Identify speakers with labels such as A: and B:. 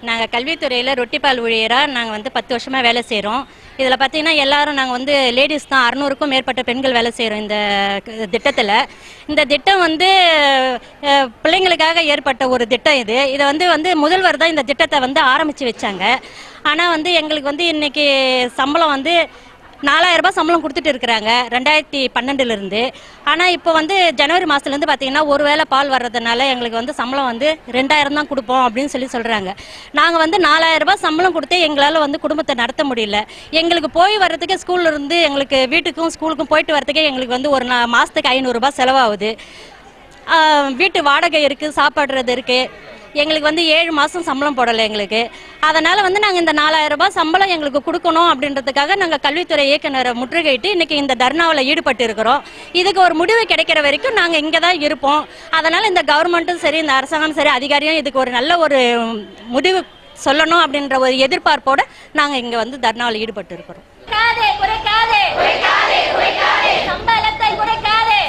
A: நாங்கள் கல்வித்துறையில் ரொட்டிப்பால் ஊழியராக நாங்கள் 10 வருஷமாக வேலை செய்கிறோம். இதில் பார்த்தீங்கன்னா எல்லாரும் நாங்கள் லேடிஸ் தான், 600க்கும் மேற்பட்ட பெண்கள் வேலை செய்கிறோம் இந்த திட்டத்தில். இந்த திட்டம் பிள்ளைங்களுக்காக ஏற்பட்ட ஒரு திட்டம். இதை முதல்வர் தான் இந்த திட்டத்தை ஆரம்பித்து வச்சாங்க. ஆனால் எங்களுக்கு இன்னைக்கு சம்பளம் 4000 ரூபாய் சம்பளம் கொடுத்துட்டு இருக்கிறாங்க 2012லேருந்து. ஆனால் இப்போ ஜனவரி மாதத்துலேருந்து பார்த்தீங்கன்னா ஒரு வேளை பால் வர்றதுனால எங்களுக்கு சம்பளம் 2000 தான் கொடுப்போம் அப்படின்னு சொல்கிறாங்க. நாங்கள் 4000 ரூபாய் சம்பளம் கொடுத்தே எங்களால் குடும்பத்தை நடத்த முடியல. எங்களுக்கு போய் வர்றதுக்கு ஸ்கூல்ல இருந்து எங்களுக்கு வீட்டுக்கும் ஸ்கூலுக்கும் போயிட்டு வரதுக்கே எங்களுக்கு ஒரு மாதத்துக்கு 500 ரூபாய் செலவாகுது. வீட்டு வாடகை இருக்குது, சாப்பாடுறது இருக்குது. எங்களுக்கு 7 மாதம் சம்பளம் போடலை எங்களுக்கு. அதனால் நாங்கள் இந்த 4000 ரூபாய் சம்பளம் எங்களுக்கு கொடுக்கணும் அப்படின்றதுக்காக நாங்கள் கல்வித்துறை இயக்குநரை முற்றுகையிட்டு இன்றைக்கி இந்த தர்ணாவில் ஈடுபட்டு இருக்கிறோம். இதுக்கு ஒரு முடிவு கிடைக்கிற வரைக்கும் நாங்கள் இங்கே தான் இருப்போம். அதனால் இந்த கவர்மெண்ட்டும் சரி, இந்த அரசாங்கம் சரி, அதிகாரியும் இதுக்கு ஒரு நல்ல ஒரு முடிவு சொல்லணும் அப்படின்ற ஒரு எதிர்பார்ப்போடு நாங்கள் இங்கே தர்ணாவில் ஈடுபட்டு இருக்கிறோம்.
B: சம்பளத்தை குறைக்காதே.